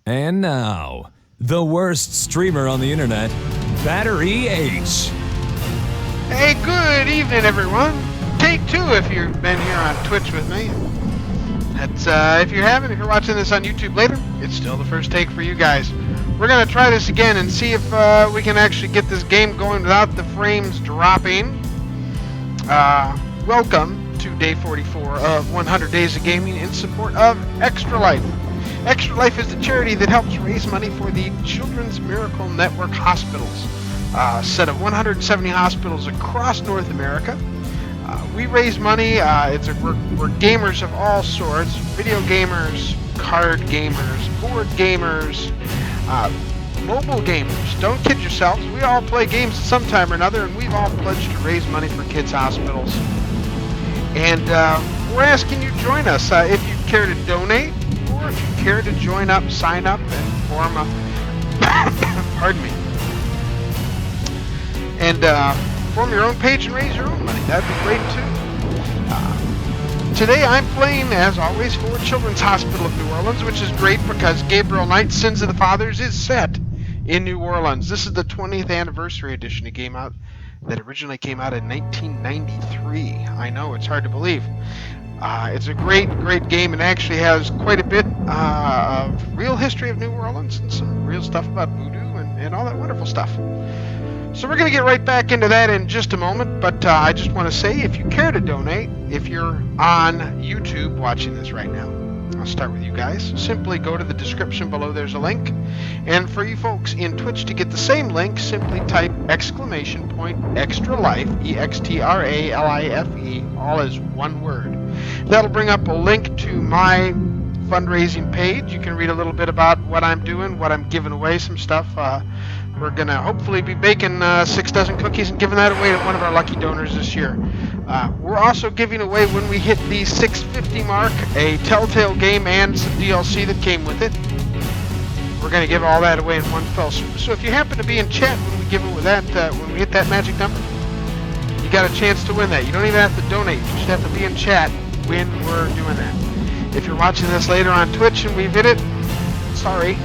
And now, the worst streamer on the internet, Battery H. Hey, good evening, everyone. Take two if you've been here on Twitch with me. That's if you haven't, if you're watching this on YouTube later, it's still the first take for you guys. We're gonna try this again and see if we can actually get this game going without the frames dropping. Welcome to day 44 of 100 Days of Gaming in support of Extra Life. Extra Life is the charity that helps raise money for the Children's Miracle Network hospitals, a set of 170 hospitals across North America. We raise money. We're gamers of all sorts: video gamers, card gamers, board gamers, mobile gamers. Don't kid yourselves. We all play games at some time or another, and we've all pledged to raise money for kids' hospitals. And we're asking you to join us if you care to donate, or if you care to join up, sign up, and form a pardon me, and form your own page and raise your own money. That'd be great too. Today I'm playing, as always, for Children's Hospital of New Orleans, which is great because Gabriel Knight's Sins of the Fathers is set in New Orleans. This is the 20th anniversary edition. It came out, that originally came out in 1993. I know, it's hard to believe. It's a great game, and actually has quite a bit of real history of New Orleans and some real stuff about voodoo and all that wonderful stuff. So we're going to get right back into that in just a moment, but I just want to say, if you care to donate, if you're on YouTube watching this right now, I'll start with you guys. Simply go to the description below, there's a link. And for you folks in Twitch to get the same link, simply type !Extra Life, EXTRALIFE, all as one word. That'll bring up a link to my fundraising page. You can read a little bit about what I'm doing, what I'm giving away, some stuff. We're going to hopefully be baking 6 dozen cookies and giving that away to one of our lucky donors this year. We're also giving away, when we hit the 650 mark, a Telltale game and some DLC that came with it. We're going to give all that away in one fell swoop. So if you happen to be in chat when we give it with that, when we hit that magic number, you got a chance to win that. You don't even have to donate. You just have to be in chat when we're doing that. If you're watching this later on Twitch and we've hit it, sorry.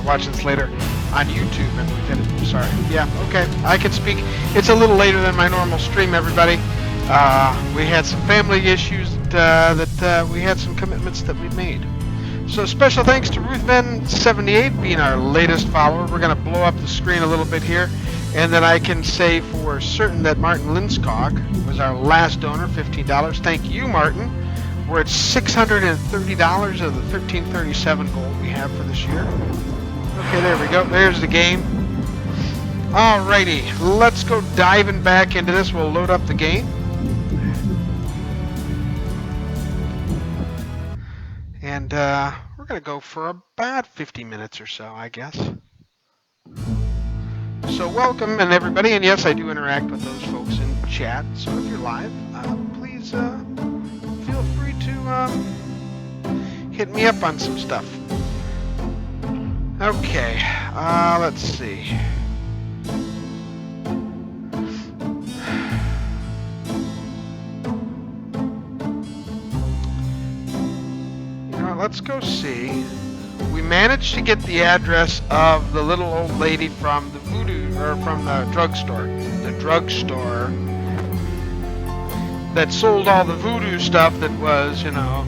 Watching this later on YouTube and we've hit it. Sorry. Yeah, okay. I can speak. It's a little later than my normal stream, everybody. We had some family issues that we had some commitments that we made. So special thanks to RuthBen78 being our latest follower. We're going to blow up the screen a little bit here. And then I can say for certain that Martin Linskog was our last donor, $15. Thank you, Martin. We're at $630 of the $1337 goal we have for this year. Okay, there we go. There's the game. Alrighty, let's go diving back into this. We'll load up the game. And we're going to go for about 50 minutes or so, I guess. So welcome, and everybody. And yes, I do interact with those folks in chat. So if you're live, please feel free to hit me up on some stuff. Okay, let's see. You know, let's go see. We managed to get the address of the little old lady from the voodoo, or from the drugstore. The drugstore that sold all the voodoo stuff that was, you know.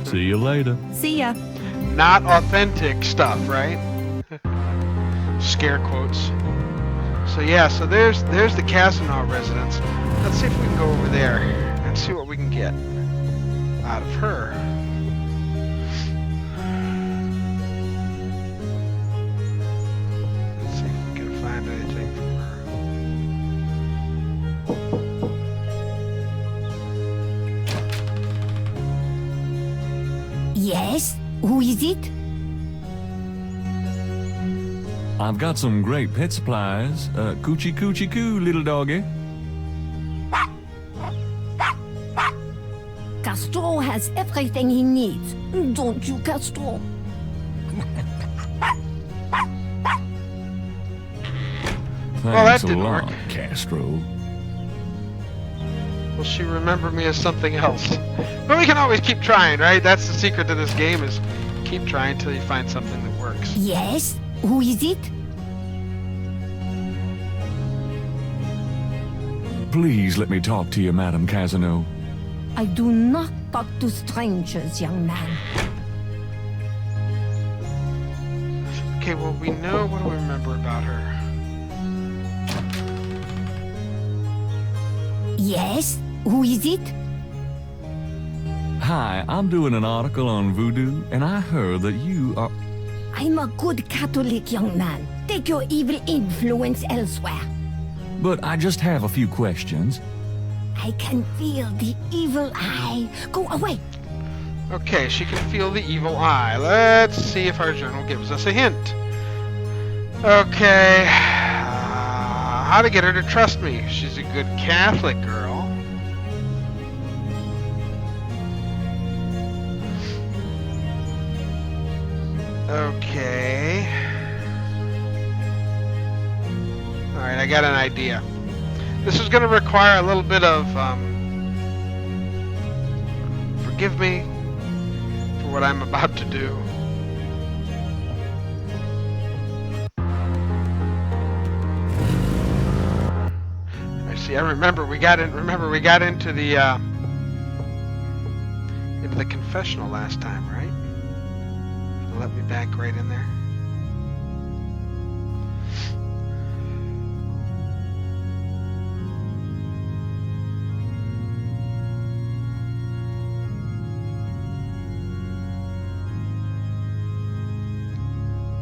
See you later. See ya. Not authentic stuff, right? Scare quotes. So yeah, so there's the Casanova residence. Let's see if we can go over there and see what we can get out of her. Let's see if we can find anything from her. Yes? Who is it? I've got some great pet supplies. Coochie coochie coo, little doggy. Castro has everything he needs. Don't you, Castro? Thanks that didn't a lot, work. Castro. will she remember me as something else? But we can always keep trying, right? That's the secret to this game, is keep trying until you find something that works. Yes? Who is it? Please let me talk to you, Madame Casino. I do not talk to strangers, young man. Okay, well, we know. What do we remember about her? Yes? Who is it? Hi, I'm doing an article on voodoo, and I heard that you are... I'm a good Catholic, young man. Take your evil influence elsewhere. But I just have a few questions. I can feel the evil eye. Go away. Okay, she can feel the evil eye. Let's see if our journal gives us a hint. Okay. How to get her to trust me. She's a good Catholic girl. Okay. Alright, I got an idea. This is going to require a little bit of, forgive me for what I'm about to do. I see. I remember we got into the confessional last time, right? Let me back right in there.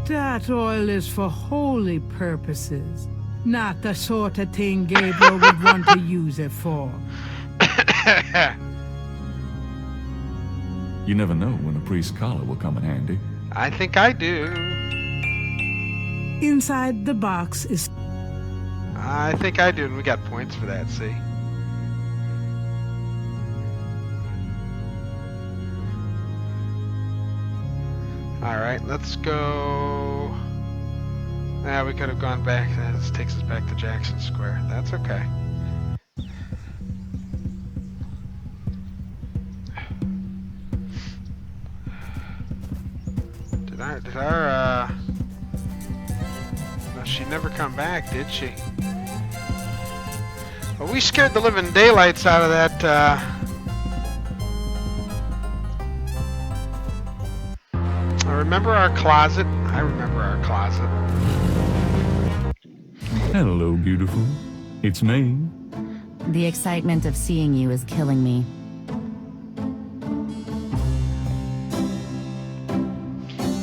That oil is for holy purposes, not the sort of thing Gabriel would want to use it for. You never know when a priest's collar will come in handy. I think I do. Inside the box is... I think I do, and we got points for that, see? Alright, let's go... Yeah, we could have gone back. This takes us back to Jackson Square. That's okay. Did our no, she never come back, did she? Well, we scared the living daylights out of that, I remember our closet. I remember our closet. Hello, beautiful. It's me. The excitement of seeing you is killing me.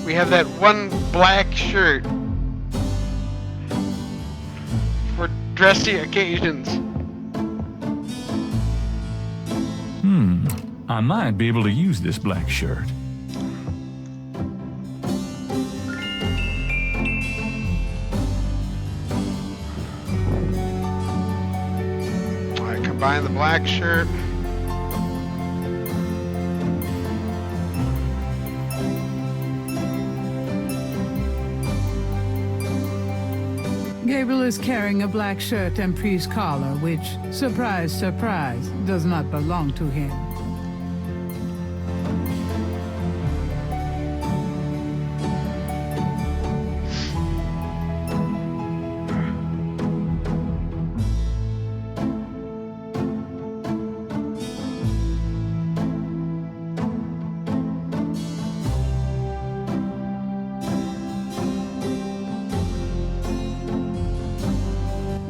We have that one black shirt for dressy occasions. I might be able to use this black shirt. Alright, combine the black shirt. Gabriel is carrying a black shirt and priest collar, which, surprise, surprise, does not belong to him.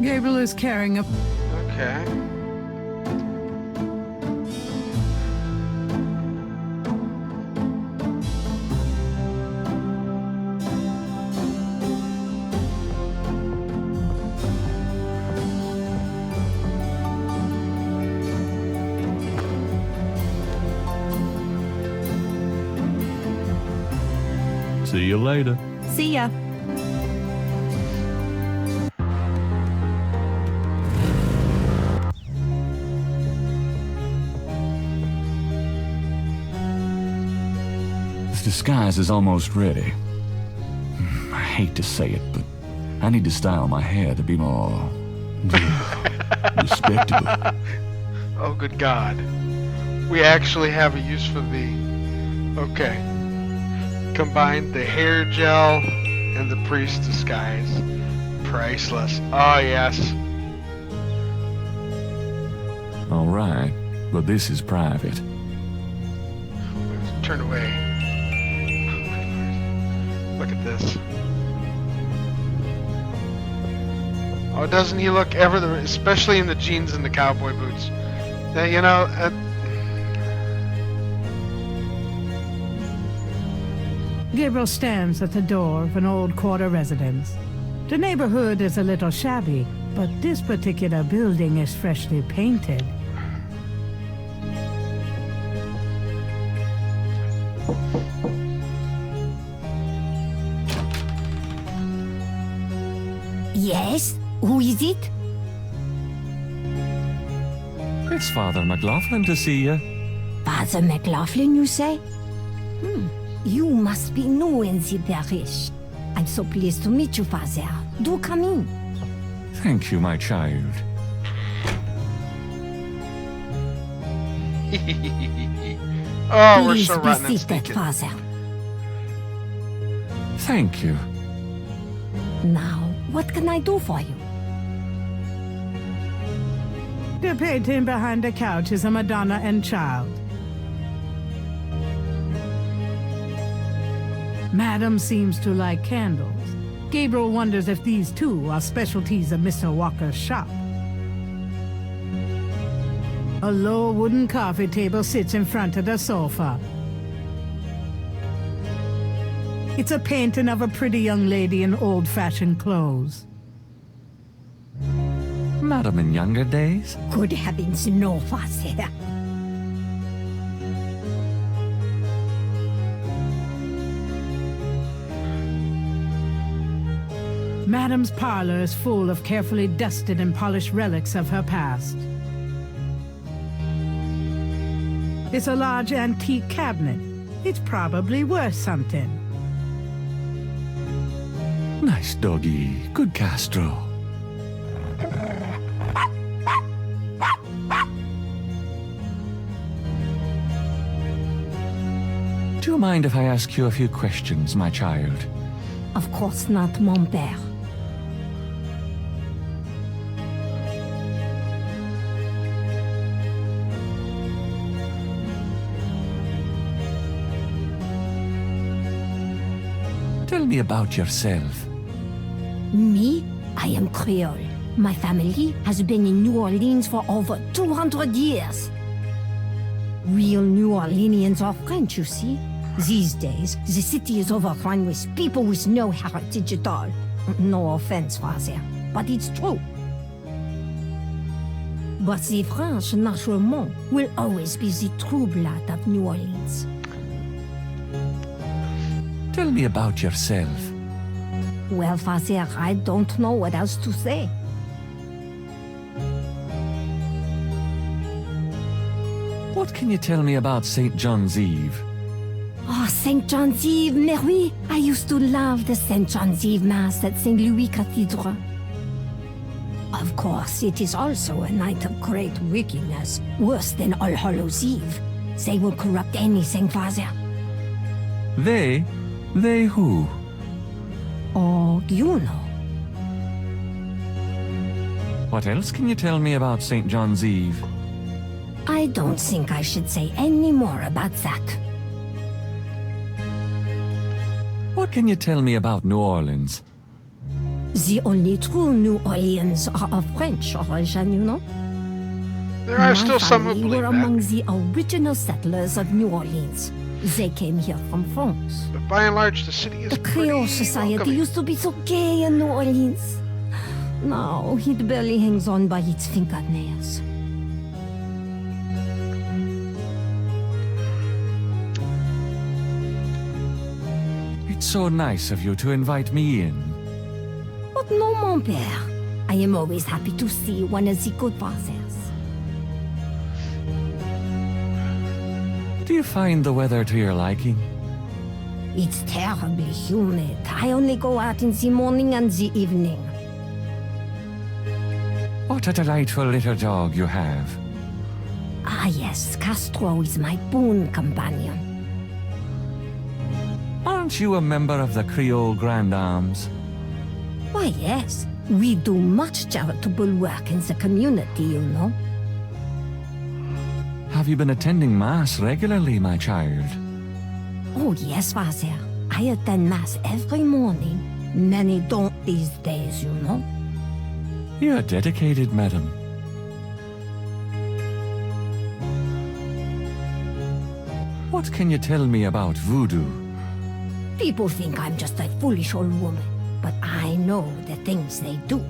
Gabriel is carrying a... Okay. See you later. See ya. This disguise is almost ready. I hate to say it, but I need to style my hair to be more respectable. Oh, good God. We actually have a use for the... Okay. Combined the hair gel and the priest disguise. Priceless. Oh, yes. All right, but this is private. Turn away. Look at this. Oh, doesn't he look ever the... Especially in the jeans and the cowboy boots. That, you know... Gabriel stands at the door of an old quarter residence. The neighborhood is a little shabby, but this particular building is freshly painted. Yes? Who is it? It's Father McLaughlin to see you. Father McLaughlin, you say? You must be new in the parish. I'm so pleased to meet you, Father. Do come in. Thank you, my child. Oh, we're Please so be rotten and seated, stinking. Father. Thank you. Now, what can I do for you? The painting behind the couch is a Madonna and Child. Madam seems to like candles. Gabriel wonders if these too are specialties of Mr. Walker's shop. A low wooden coffee table sits in front of the sofa. It's a painting of a pretty young lady in old-fashioned clothes. Madam in younger days? Good heavens, no, Father. Madam's parlor is full of carefully dusted and polished relics of her past. It's a large antique cabinet. It's probably worth something. Nice doggy. Good Castro. Do you mind if I ask you a few questions, my child? Of course not, mon père. Tell me about yourself. Me? I am Creole. My family has been in New Orleans for over 200 years. Real New Orleanians are French, you see. These days, the city is overrun with people with no heritage at all. No offense, Father, but it's true. But the French, naturellement, will always be the true blood of New Orleans. Tell me about yourself. Well, Father, I don't know what else to say. What can you tell me about St. John's Eve? Oh, St. John's Eve, mais oui. I used to love the St. John's Eve Mass at St. Louis Cathedral. Of course, it is also a night of great wickedness, worse than All Hallows Eve. They will corrupt anything, Father. They? They who? Oh, you know. What else can you tell me about St. John's Eve? I don't think I should say any more about that. What can you tell me about New Orleans? The only true New Orleans are of French origin, you know. There are still some who family believe were that. among the original settlers of New Orleans. They came here from France. But by and large, the city is The Creole pretty society welcoming. used to be so gay in New Orleans. Now it barely hangs on by its fingernails. It's so nice of you to invite me in. But no, mon père. I am always happy to see one of the good fathers. Do you find the weather to your liking? It's terribly humid. I only go out in the morning and the evening. What a delightful little dog you have. Ah yes, Castro is my boon companion. Aren't you a member of the Creole Grand Arms? Why yes, we do much charitable work in the community, you know. Have you been attending Mass regularly, my child? Oh yes, Father. I attend Mass every morning. Many don't these days, you know. You're dedicated, madam. What can you tell me about voodoo? People think I'm just a foolish old woman, but I know the things they do.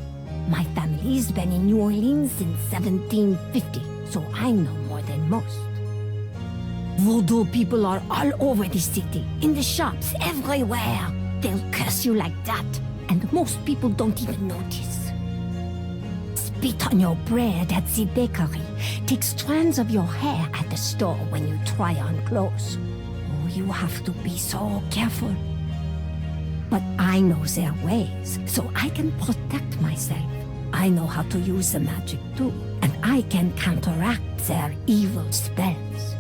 My family's been in New Orleans since 1750, so I know more than most. Voodoo people are all over the city, in the shops, everywhere. They'll curse you like that, and most people don't even notice. Spit on your bread at the bakery. Take strands of your hair at the store when you try on clothes. Oh, you have to be so careful. But I know their ways, so I can protect myself. I know how to use the magic too, and I can counteract their evil spells.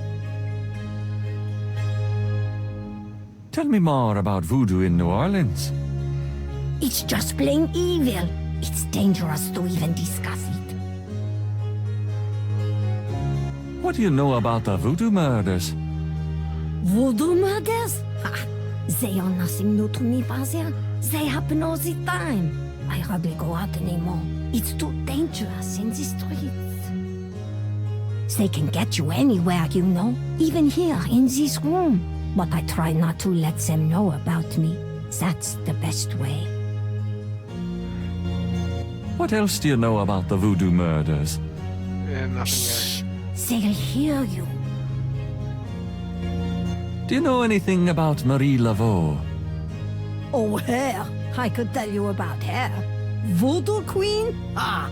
Tell me more about voodoo in New Orleans. It's just plain evil. It's dangerous to even discuss it. What do you know about the voodoo murders? Voodoo murders? Ha! They are nothing new to me, Father. They happen all the time. I hardly go out anymore. It's too dangerous in the streets. They can get you anywhere, you know. Even here, in this room. But I try not to let them know about me. That's the best way. What else do you know about the voodoo murders? Yeah, nothing Shh! They'll hear you. Do you know anything about Marie Laveau? Oh, her! I could tell you about her. Voodoo Queen? Ah!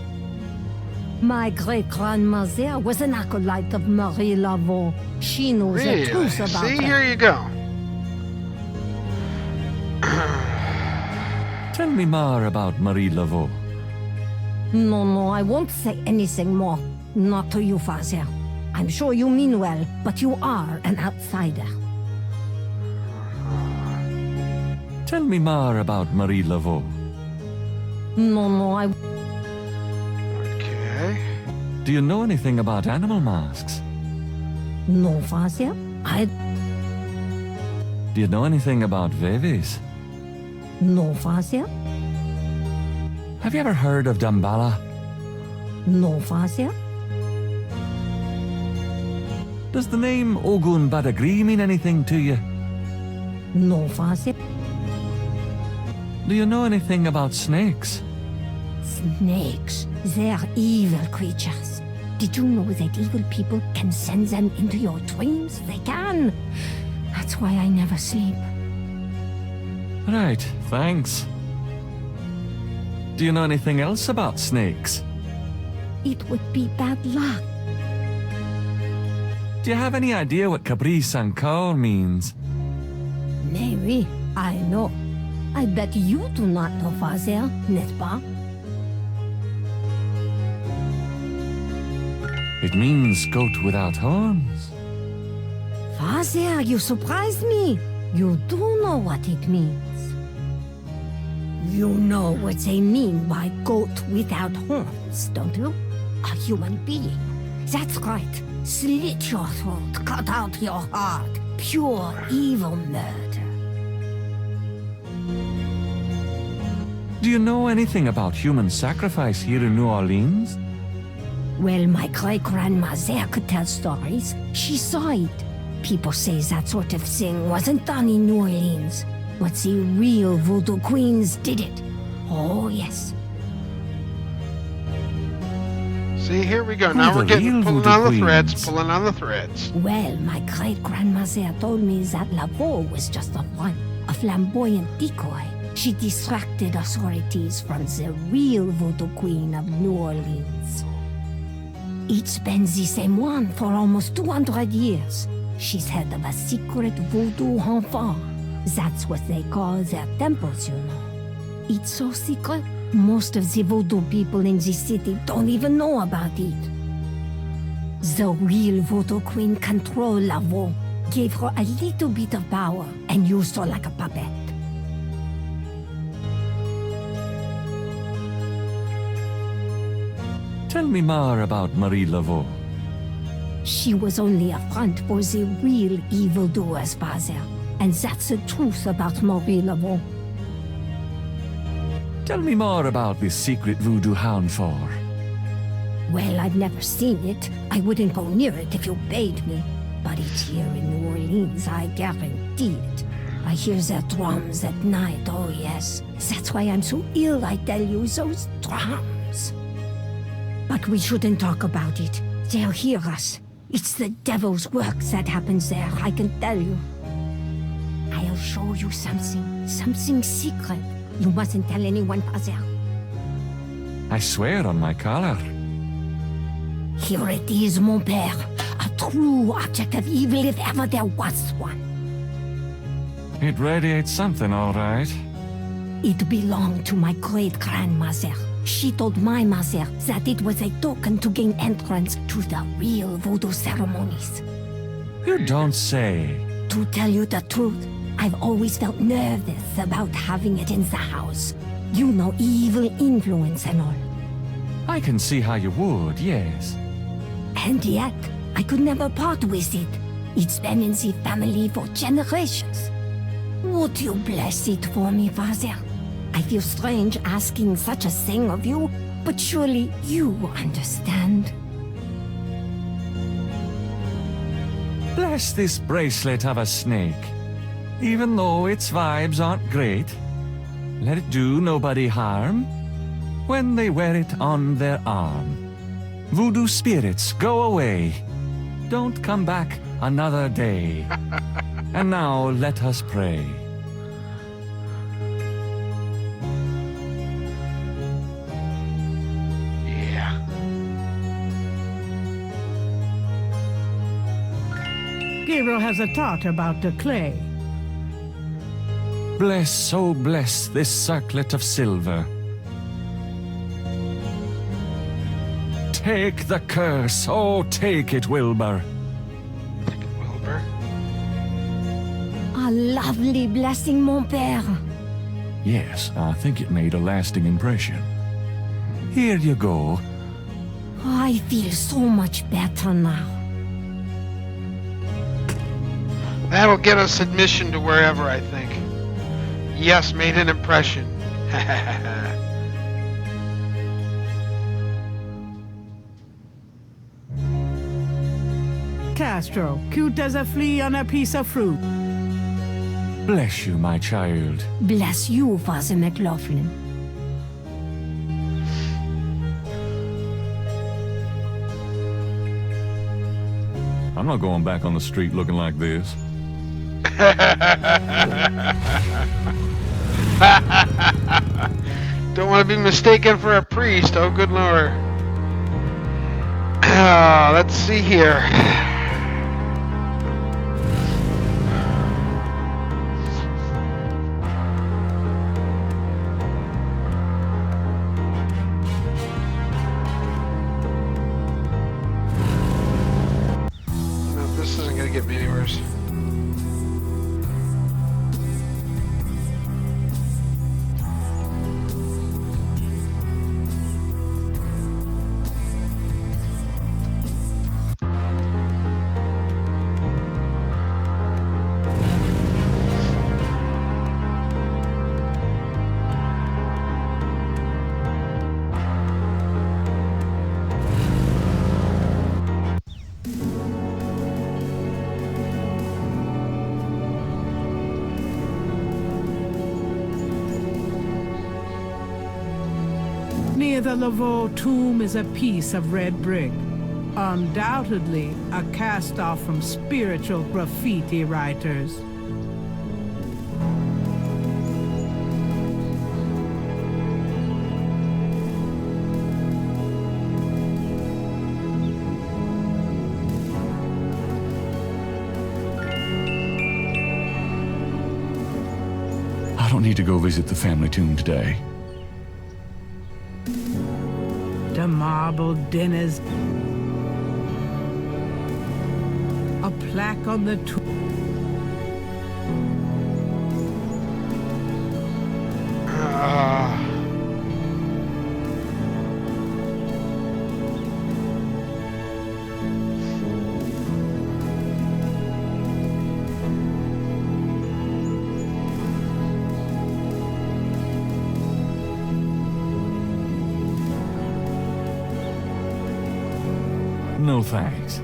My great-grandmother was an acolyte of Marie Laveau. She knows the Really? truth about See, her. here you go. Tell me more about Marie Laveau. No, I won't say anything more. Not to you, Father. I'm sure you mean well, but you are an outsider. Tell me more about Marie Laveau. No, I... Okay. Do you know anything about animal masks? No, Father. Do you know anything about Veves? No, Father. Have you ever heard of Damballa? No, Father. Does the name Ogun Badagri mean anything to you? No, Father. Do you know anything about snakes? Snakes. They're evil creatures. Did you know that evil people can send them into your dreams? They can. That's why I never sleep. Right, thanks. Do you know anything else about snakes? It would be bad luck. Do you have any idea what Caprice encore means? Maybe. I know. I bet you do not know, Father, n'est-ce pas? It means goat without horns. Father, you surprised me. You do know what it means. You know what they mean by goat without horns, don't you? A human being. That's right. Slit your throat, cut out your heart. Pure evil murder. Do you know anything about human sacrifice here in New Orleans? Well, my great-grandmother could tell stories. She saw it. People say that sort of thing wasn't done in New Orleans, but the real voodoo queens did it. Oh, yes. See, here we go. Who Now the we're getting real pulling voodoo on the queens? threads, pulling on the threads. Well, my great-grandmother told me that Laveau was just a front, a flamboyant decoy. She distracted authorities from the real voodoo queen of New Orleans. It's been the same one for almost 200 years. She's head of a secret voodoo enfant. That's what they call their temples, you know. It's so secret, most of the voodoo people in the city don't even know about it. The real voodoo queen controlled Lavo, gave her a little bit of power, and used her like a puppet. Tell me more about Marie Laveau. She was only a front for the real evildoers, Father. And that's the truth about Marie Laveau. Tell me more about this secret voodoo hound for. Well, I've never seen it. I wouldn't go near it if you bade me. But it's here in New Orleans, I guarantee it. I hear their drums at night, oh yes. That's why I'm so ill, I tell you, those drums. But we shouldn't talk about it. They'll hear us. It's the devil's work that happens there, I can tell you. I'll show you something secret. You mustn't tell anyone, Father. I swear on my collar. Here it is, mon père. A true object of evil if ever there was one. It radiates something, all right. It belonged to my great-grandmother. She told my mother that it was a token to gain entrance to the real voodoo ceremonies. You don't say. To tell you the truth, I've always felt nervous about having it in the house. You know, evil influence and all. I can see how you would, yes. And yet, I could never part with it. It's been in the family for generations. Would you bless it for me, Father? I feel strange asking such a thing of you, but surely you understand. Bless this bracelet of a snake. Even though its vibes aren't great, let it do nobody harm when they wear it on their arm. Voodoo spirits, go away. Don't come back another day. And now let us pray. Yeah. Gabriel has a thought about the clay. Bless, oh bless this circlet of silver. Take the curse, oh take it, Wilbur. Wilbur. A lovely blessing, mon père. Yes, I think it made a lasting impression. Here you go. I feel so much better now. That'll get us admission to wherever, I think. Yes, made an impression. Castro, cute as a flea on a piece of fruit. Bless you, my child. Bless you, Father McLaughlin. I'm not going back on the street looking like this. Don't want to be mistaken for a priest. Oh, good lord. Let's see here. No, this isn't going to get me any worse. Near the Laveau tomb is a piece of red brick. Undoubtedly a cast-off from spiritual graffiti writers. I don't need to go visit the family tomb today. The marble dinners, A plaque on the tomb. No thanks.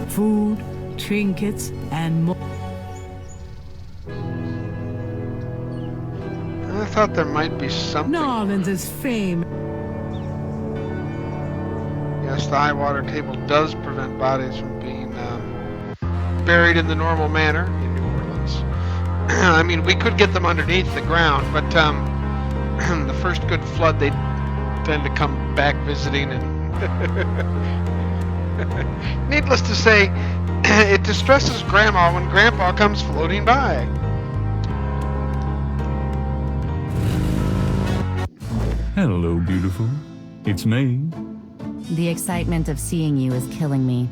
Food, trinkets, and more. I thought there might be something. New Orleans is famous. Yes, the high water table does prevent bodies from being buried in the normal manner in New Orleans. I mean, we could get them underneath the ground, but the first good flood, they tend to come back visiting and needless to say, it distresses Grandma when Grandpa comes floating by. Hello, beautiful. It's me. The excitement of seeing you is killing me.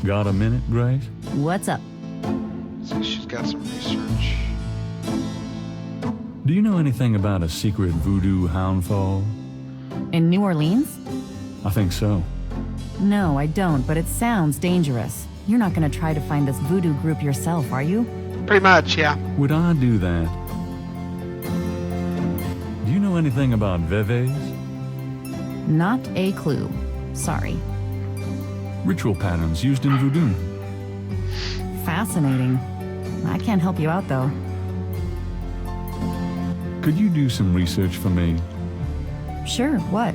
Got a minute, Grace? What's up? So she's got some research. Do you know anything about a secret voodoo houndfall? In New Orleans? I think so. No, I don't, but it sounds dangerous. You're not gonna try to find this voodoo group yourself, are you? Pretty much, yeah. Would I do that? Do you know anything about veves? Not a clue. Sorry. Ritual patterns used in voodoo. Fascinating. I can't help you out, though. Could you do some research for me? Sure, what?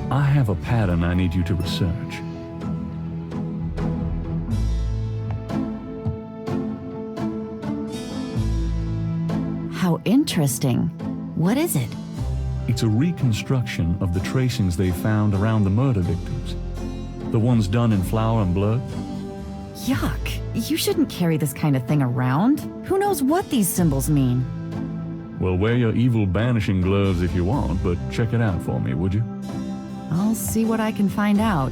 I have a pattern I need you to research. How interesting. What is it? It's a reconstruction of the tracings they found around the murder victims. The ones done in flour and blood. Yuck. You shouldn't carry this kind of thing around. Who knows what these symbols mean? Well, wear your evil banishing gloves if you want, but check it out for me, would you? I'll see what I can find out.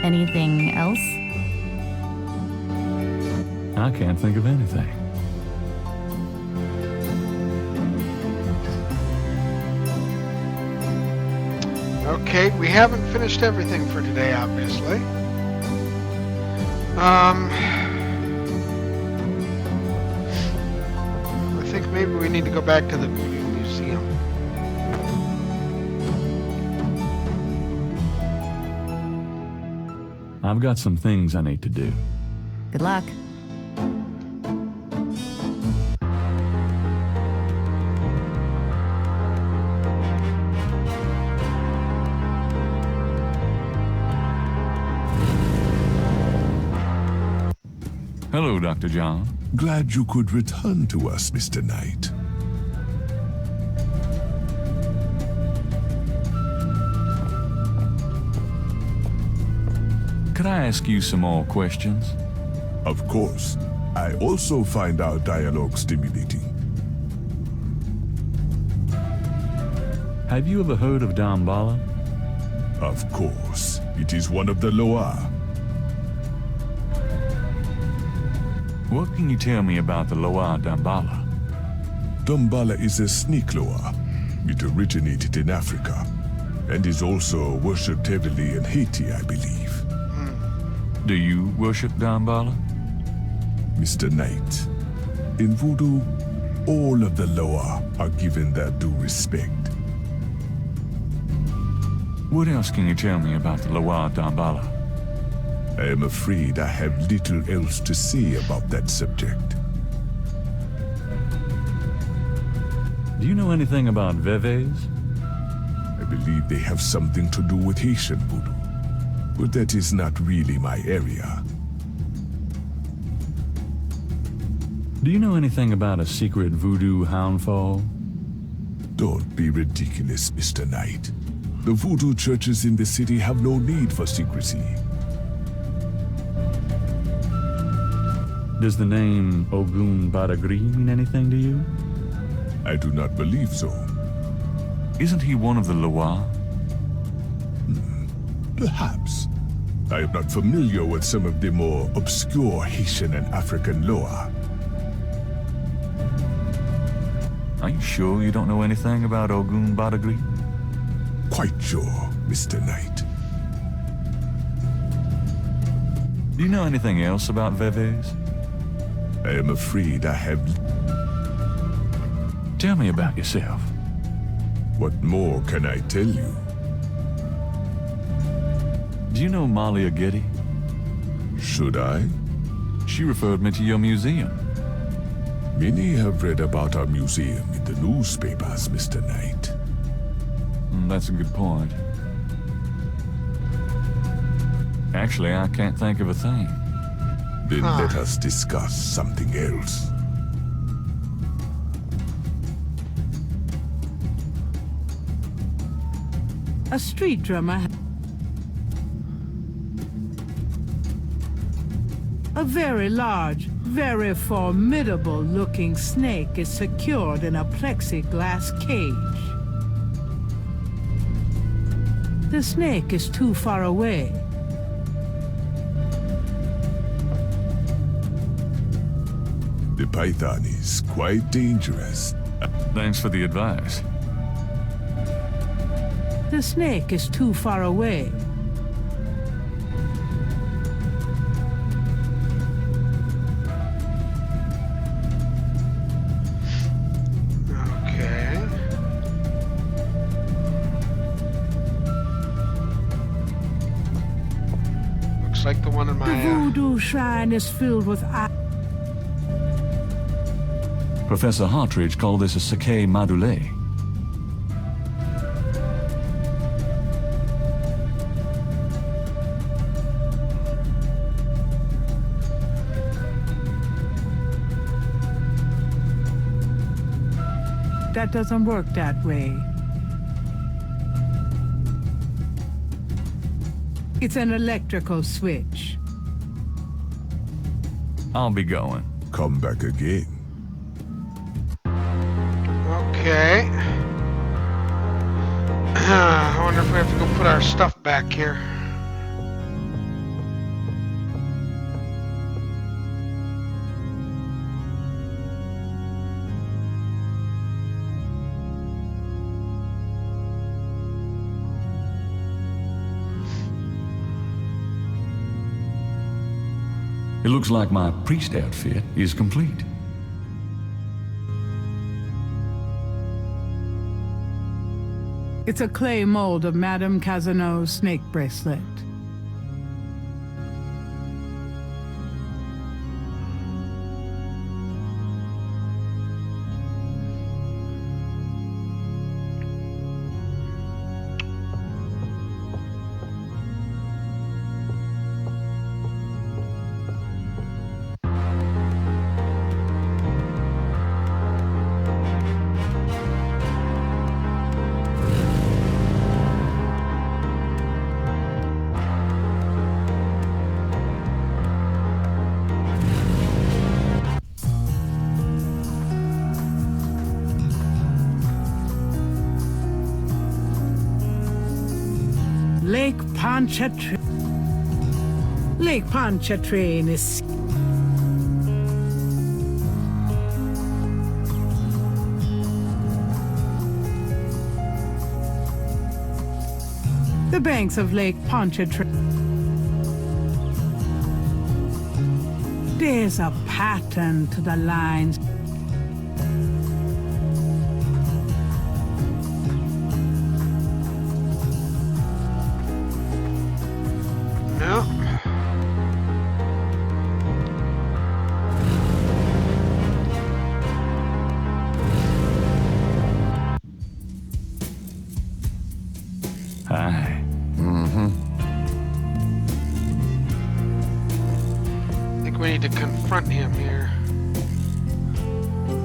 Anything else? I can't think of anything. Okay, we haven't finished everything for today, obviously. I think maybe we need to go back to the Voodoo Museum. I've got some things I need to do. Good luck. Hello, Dr. John. Glad you could return to us, Mr. Knight. Could I ask you some more questions? Of course. I also find our dialogue stimulating. Have you ever heard of Damballa? Of course. It is one of the Loa. What can you tell me about the Loa Damballa? Damballa is a snake Loa. It originated in Africa and is also worshipped heavily in Haiti, I believe. Do you worship Damballa? Mr. Knight, in Voodoo, all of the Loa are given their due respect. What else can you tell me about the Loa Damballa? I am afraid I have little else to say about that subject. Do you know anything about veves? I believe they have something to do with Haitian Voodoo, but that is not really my area. Do you know anything about a secret voodoo houndfall? Don't be ridiculous, Mr. Knight. The voodoo churches in the city have no need for secrecy. Does the name Ogun Badagri mean anything to you? I do not believe so. Isn't he one of the Loa? Perhaps. I am not familiar with some of the more obscure Haitian and African lore. Are you sure you don't know anything about Ogun Badagri? Quite sure, Mr. Knight. Do you know anything else about Veves? I am afraid I have... Tell me about yourself. What more can I tell you? Do you know Malia Getty? Should I? She referred me to your museum. Many have read about our museum in the newspapers, Mr. Knight. That's a good point. Actually, I can't think of a thing. Then let us discuss something else. A street drummer. A very large, very formidable-looking snake is secured in a plexiglass cage. The snake is too far away. The python is quite dangerous. Thanks for the advice. The snake is too far away. Okay. Looks like the one in The my... voodoo shrine is filled with Professor Hartridge called this a Sake Madule. That doesn't work that way. It's an electrical switch. I'll be going. Come back again. Okay. I wonder if we have to go put our stuff back here. It looks like my priest outfit is complete. It's a clay mold of Madame Casanau's snake bracelet. Lake Pontchartrain. Lake Pontchartrain is... The banks of Lake Pontchartrain. There's a pattern to the lines. No. Hi. I think we need to confront him here.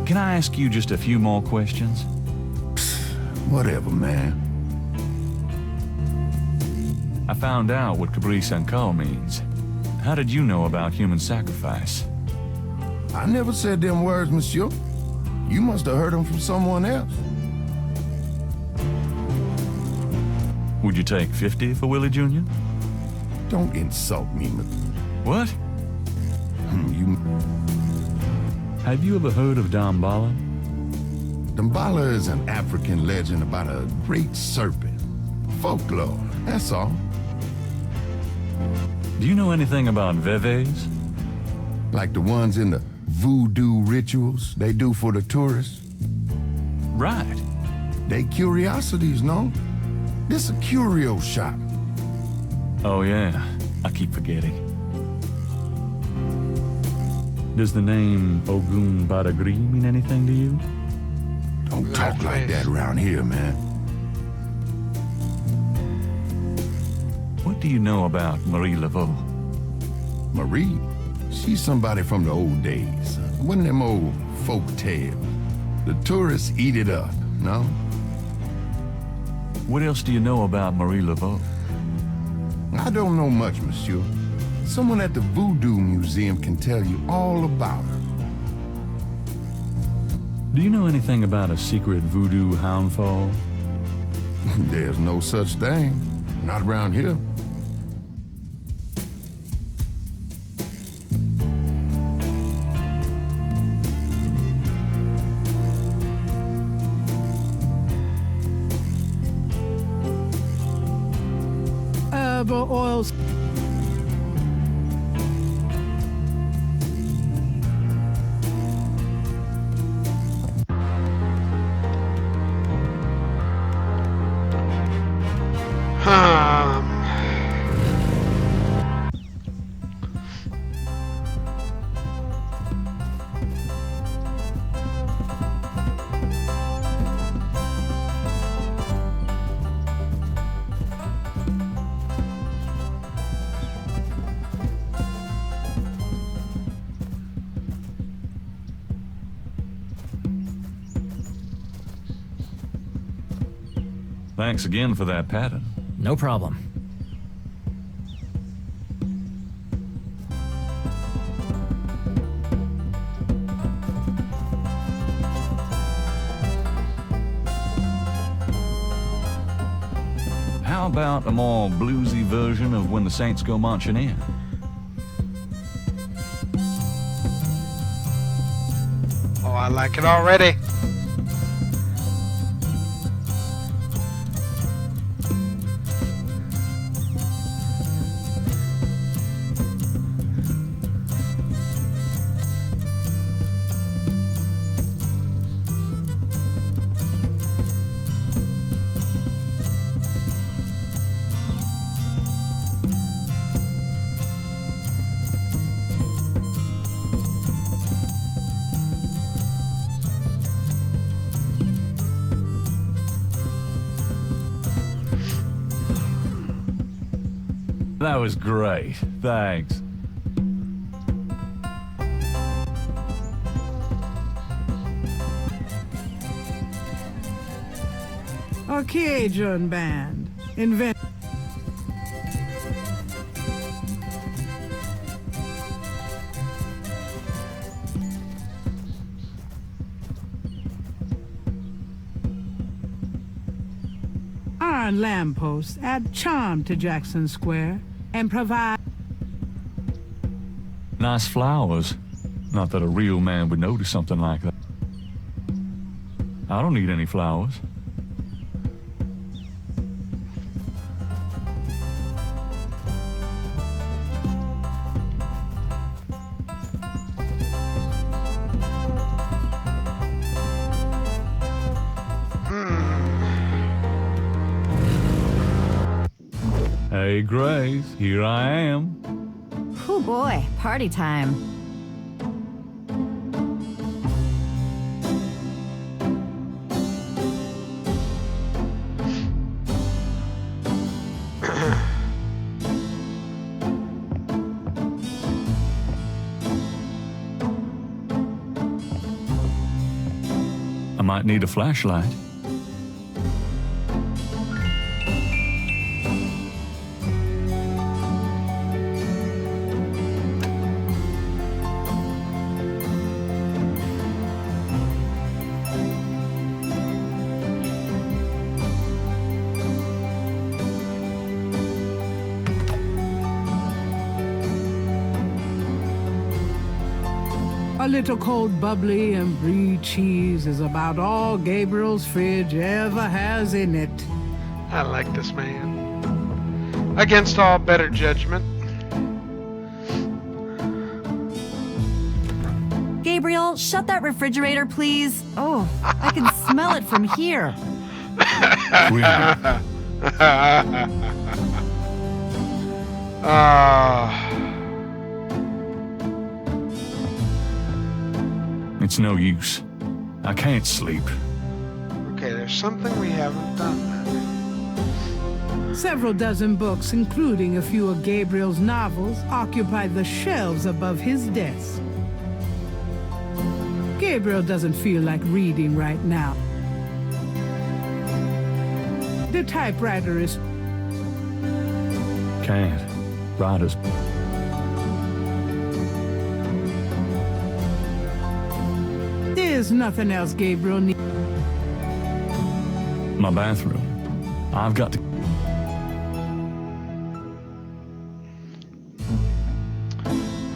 Can I ask you just a few more questions? Whatever, man. I found out what Cabri Sankal means. How did you know about human sacrifice? I never said them words, monsieur. You must have heard them from someone else. Would you take 50 for Willie Jr.? Don't insult me, What? you. Have you ever heard of Damballa? Damballa is an African legend about a great serpent. Folklore, that's all. Do you know anything about Veves? Like the ones in the voodoo rituals they do for the tourists. Right. They curiosities, no? This a curio shop. Oh, yeah. I keep forgetting. Does the name Ogun Badagri mean anything to you? Don't talk like that around here, man. What do you know about Marie Laveau? Marie, she's somebody from the old days. One of them old folk tales. The tourists eat it up, no? What else do you know about Marie Laveau? I don't know much, monsieur. Someone at the Voodoo Museum can tell you all about her. Do you know anything about a secret voodoo houndfall? There's no such thing. Not around here. Herbal oils. Thanks again for that pattern. No problem. How about a more bluesy version of When the Saints Go Marching In? Oh, I like it already. That was great. Thanks. A Cajun band. Invent. Iron lampposts add charm to Jackson Square and provide. Nice flowers. Not that a real man would notice something like that. I don't need any flowers. Hey, Grace, here I am. Oh boy, party time. I might need a flashlight. little cold bubbly and brie cheese is about all Gabriel's fridge ever has in it. I like this man. Against all better judgment. Gabriel, shut that refrigerator, please. Oh, I can smell it from here. It's no use. I can't sleep. Okay, there's something we haven't done. Several dozen books, including a few of Gabriel's novels, occupy the shelves above his desk. Gabriel doesn't feel like reading right now. The typewriter is... Can't. Writers. There's nothing else Gabriel needs. My bathroom. I've got to...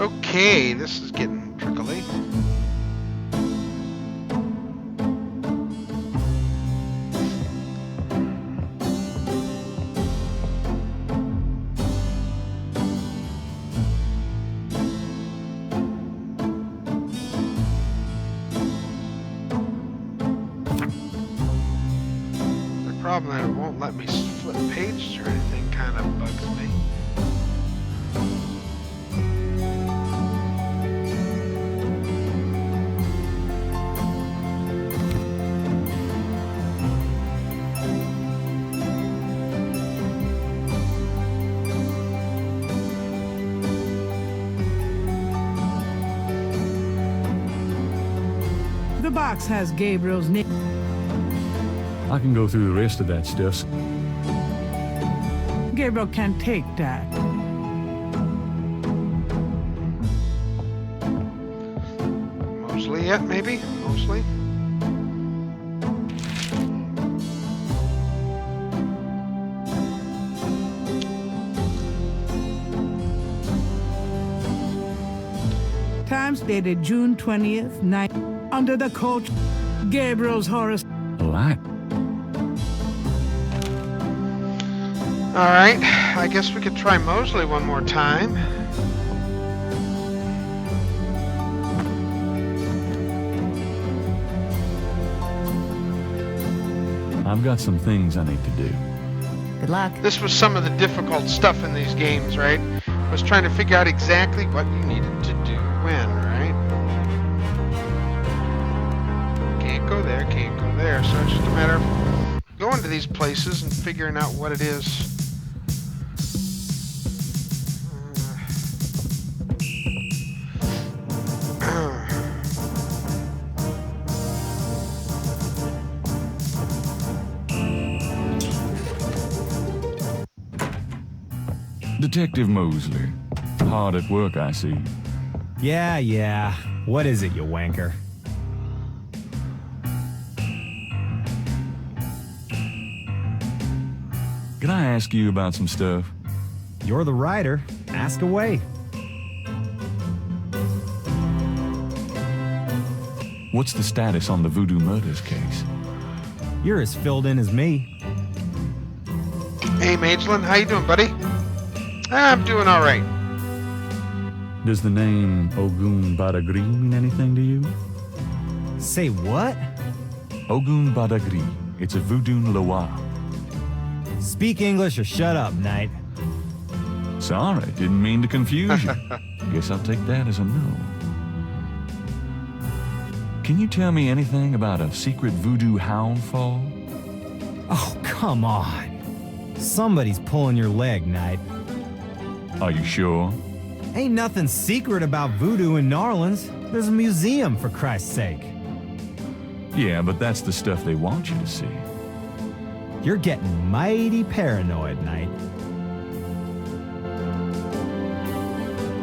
Okay, this is getting trickly. The problem that it won't let me flip pages or anything kind of bugs me. The box has Gabriel's name. I can go through the rest of that stuff. Gabriel can take that. Mosley yet, maybe? Mosley? Times dated June 20th, night. Under the coach, Gabriel's horoscope. Light. Alright, I guess we could try Mosley one more time. I've got some things I need to do. Good luck. This was some of the difficult stuff in these games, right? Was trying to figure out exactly what you needed to do when, right? Can't go there, can't go there. So it's just a matter of going to these places and figuring out what it is. Detective Mosley. Hard at work, I see. Yeah. What is it, you wanker? Can I ask you about some stuff? You're the writer. Ask away. What's the status on the Voodoo Murders case? You're as filled in as me. Hey, Magellan, how you doing, buddy? I'm doing all right. Does the name Ogun Badagri mean anything to you? Say what? Ogun Badagri. It's a Voodoo Loa. Speak English or shut up, Knight. Sorry, didn't mean to confuse you. Guess I'll take that as a no. Can you tell me anything about a secret voodoo hound fall? Oh, come on. Somebody's pulling your leg, Knight. Are you sure? Ain't nothing secret about voodoo in New Orleans. There's a museum, for Christ's sake. Yeah, but that's the stuff they want you to see. You're getting mighty paranoid, Knight.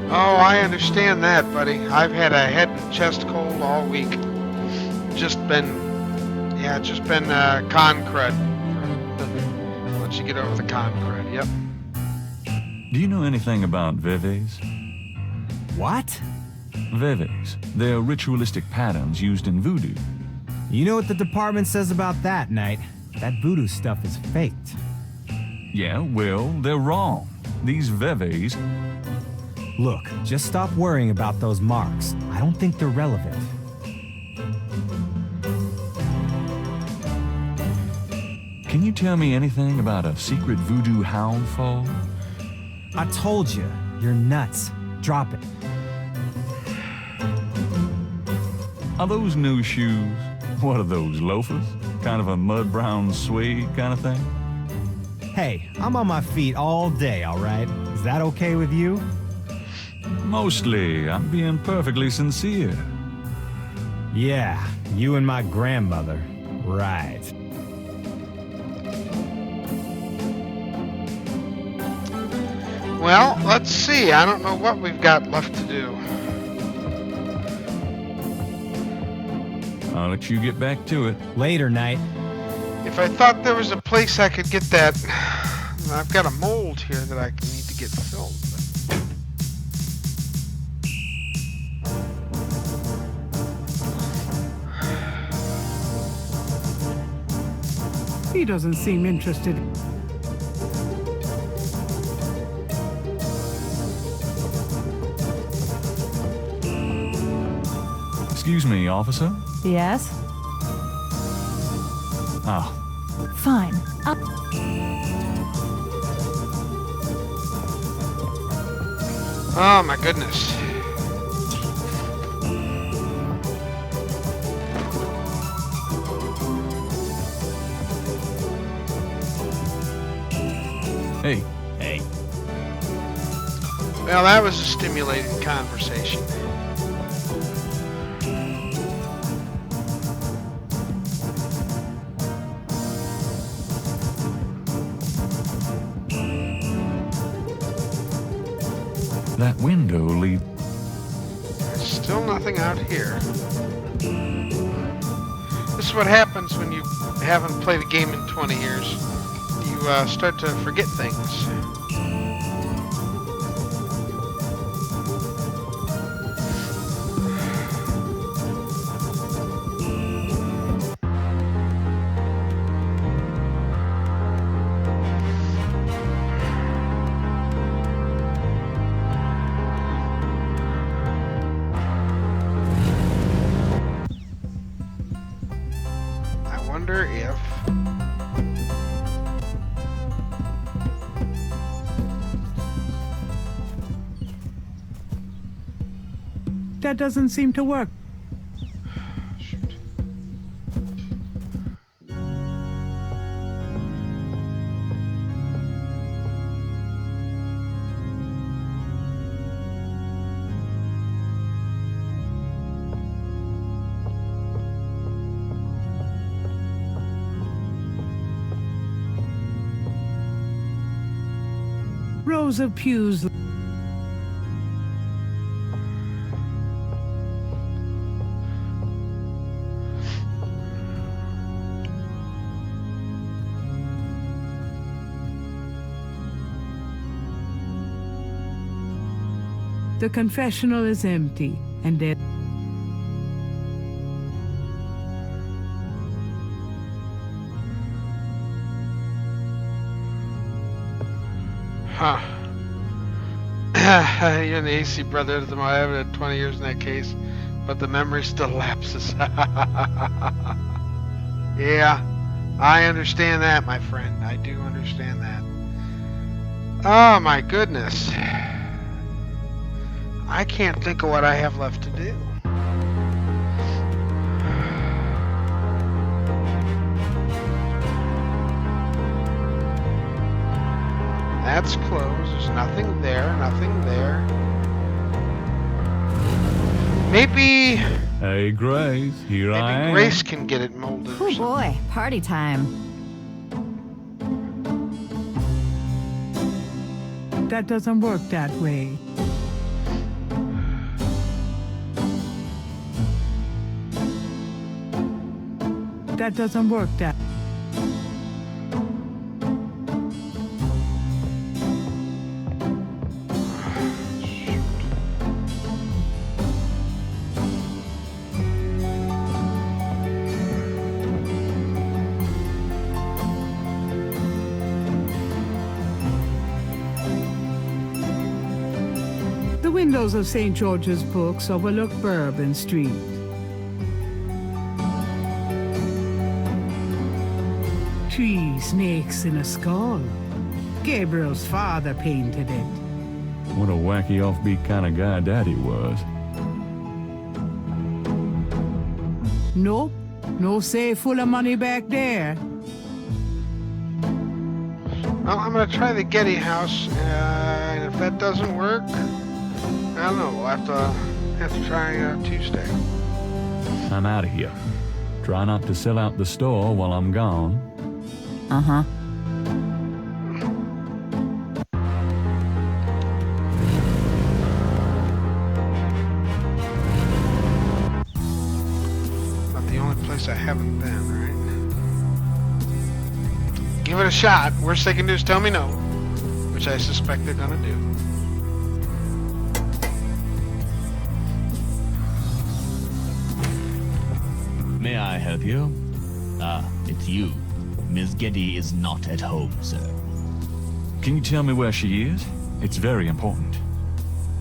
Oh, I understand that, buddy. I've had a head and chest cold all week. Just been con crud. Once you get over the con crud, yep. Do you know anything about Veves? What? Veves. They're ritualistic patterns used in voodoo. You know what the department says about that, Knight? That voodoo stuff is faked. Yeah, well, they're wrong. These Veves... Look, just stop worrying about those marks. I don't think they're relevant. Can you tell me anything about a secret voodoo hound fall? I told you, you're nuts. Drop it. Are those new shoes? What are those, loafers? Kind of a mud brown suede kind of thing? Hey, I'm on my feet all day, all right? Is that okay with you? Mostly. I'm being perfectly sincere. Yeah, you and my grandmother. Right. Well, let's see. I don't know what we've got left to do. I'll let you get back to it. Later, Knight. If I thought there was a place I could get that... I've got a mold here that I need to get filled. He doesn't seem interested. Excuse me, officer? Yes? Ah, Fine. Oh my goodness. hey. Hey. Well, that was a stimulating conversation. That window leads... There's still nothing out here. This is what happens when you haven't played a game in 20 years. You start to forget things. I wonder if... That doesn't seem to work. Shoot. Rows of pews. The confessional is empty, and there... Huh. You're an AC brother to my I haven't had 20 years in that case, but the memory still lapses. Yeah, I understand that, my friend. I do understand that. Oh my goodness. I can't think of what I have left to do. That's closed. There's nothing there, nothing there. Maybe... Hey, Grace, here I Maybe am. Grace can get it molded or Oh something. boy, party time. That doesn't work that way. That doesn't work that... The windows of St. George's Books overlook Bourbon Street. Three snakes in a skull. Gabriel's father painted it. What a wacky offbeat kind of guy Daddy was. Nope, no safe full of money back there. Well, I'm gonna try the Getty house, and if that doesn't work, I don't know. We'll have to try Tuesday. I'm out of here. Try not to sell out the store while I'm gone. Uh-huh. Not the only place I haven't been, right? Give it a shot. Worst they can do is tell me no, which I suspect they're gonna do. May I help you? It's you. Miss Getty is not at home, sir. Can you tell me where she is? It's very important.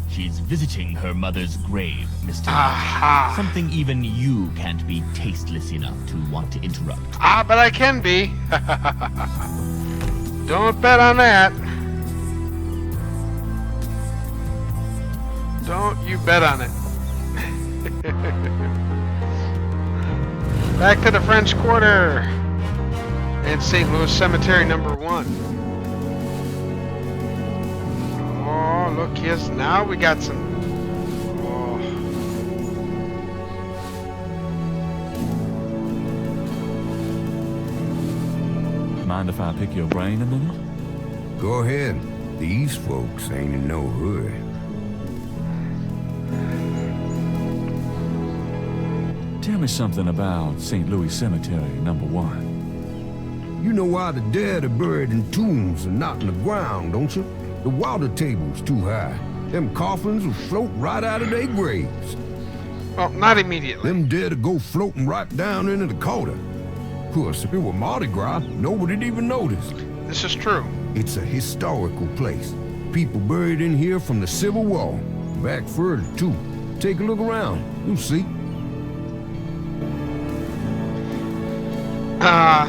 She's visiting her mother's grave, Mr. Aha! Something even you can't be tasteless enough to want to interrupt. Ah, but I can be. Don't bet on that. Don't you bet on it. Back to the French Quarter and St. Louis Cemetery number 1. Oh, look, yes, now we got some. Oh. Mind if I pick your brain a minute? Go ahead. These folks ain't in no hurry. Tell me something about St. Louis Cemetery number 1. You know why the dead are buried in tombs and not in the ground, don't you? The water table's too high. Them coffins will float right out of their graves. Well, not immediately. Them dead will go floating right down into the Dakota. Of course, if it were Mardi Gras, nobody'd even notice. This is true. It's a historical place. People buried in here from the Civil War. Back further, too. Take a look around. You'll see.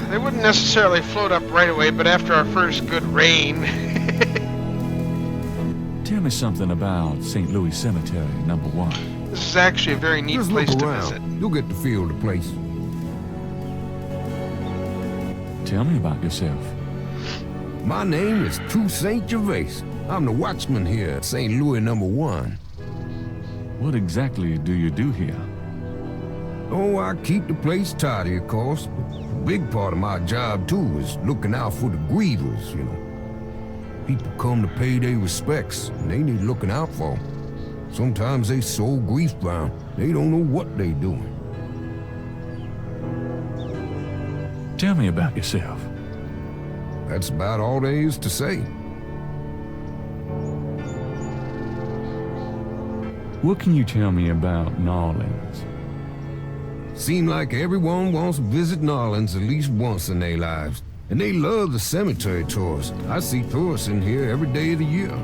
They wouldn't necessarily float up right away, but after our first good rain. Tell me something about St. Louis Cemetery number 1. This is actually a very neat Just place look to around. visit. You'll get the feel of the place. Tell me about yourself. My name is Toussaint Gervais. I'm the watchman here at St. Louis number 1. What exactly do you do here? Oh, I keep the place tidy, of course. But a big part of my job, too, is looking out for the grievers, you know. People come to pay their respects, and they need looking out for. Sometimes they so grief-bound, they don't know what they doing. Tell me about yourself. That's about all there is to say. What can you tell me about New Orleans? Seem like everyone wants to visit New Orleans at least once in their lives. And they love the cemetery tours. I see tourists in here every day of the year.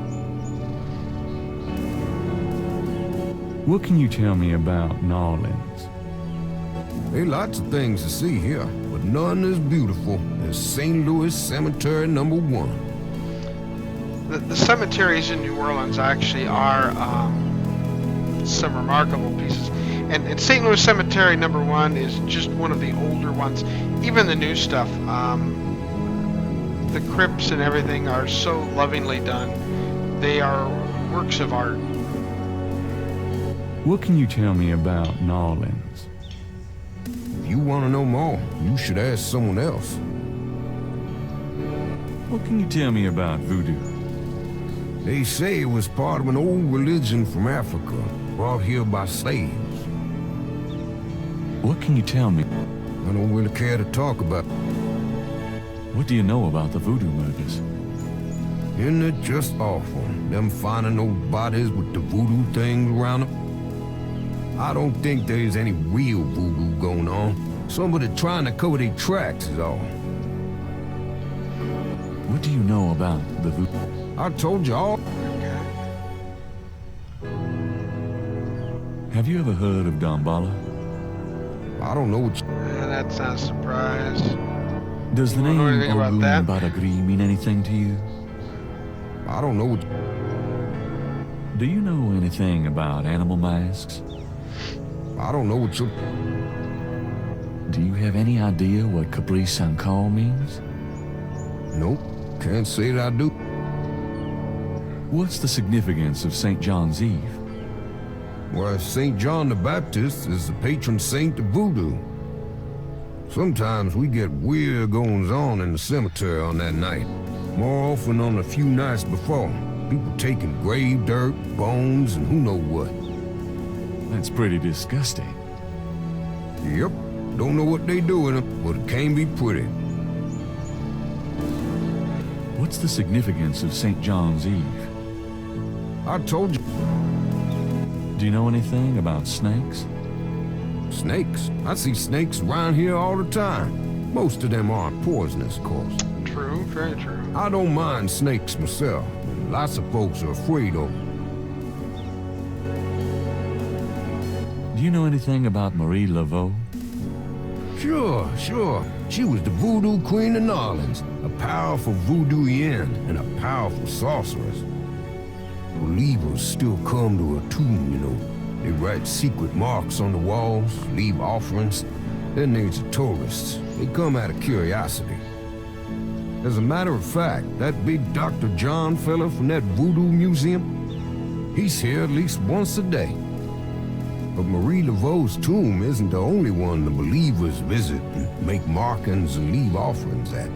What can you tell me about New Orleans? There are lots of things to see here, but none as beautiful as St. Louis Cemetery number 1. The cemeteries in New Orleans actually are some remarkable pieces. And St. Louis Cemetery number 1 is just one of the older ones. Even the new stuff, the crypts and everything are so lovingly done. They are works of art. What can you tell me about New Orleans? If you want to know more, you should ask someone else. What can you tell me about voodoo? They say it was part of an old religion from Africa, brought here by slaves. What can you tell me? I don't really care to talk about it. What do you know about the voodoo murders? Isn't it just awful, them finding those bodies with the voodoo things around them? I don't think there's any real voodoo going on. Somebody trying to cover their tracks is all. What do you know about the voodoo? I told you all. Have you ever heard of Damballa? I don't know what That's not a surprise. Does the You don't name know anything about Olun that? Badagri mean anything to you? I don't know what Do you know anything about animal masks? I don't know what you Do you have any idea what Capri Sankal means? Nope. Can't say that I do. What's the significance of St. John's Eve? Well, St. John the Baptist is the patron saint of voodoo. Sometimes we get weird goings-on in the cemetery on that night. More often on a few nights before. People taking grave dirt, bones, and who know what. That's pretty disgusting. Yep. Don't know what they do in them, but it can be pretty. What's the significance of St. John's Eve? I told you. Do you know anything about snakes? Snakes. I see snakes around here all the time. Most of them aren't poisonous, of course. True, very true. I don't mind snakes myself. Lots of folks are afraid of them. Do you know anything about Marie Laveau? Sure. She was the voodoo queen of New Orleans, a powerful voodooian and a powerful sorceress. Believers still come to her tomb, you know. They write secret marks on the walls, leave offerings. Then there's the tourists. They come out of curiosity. As a matter of fact, that big Dr. John fella from that voodoo museum, he's here at least once a day. But Marie Laveau's tomb isn't the only one the believers visit and make markings and leave offerings at.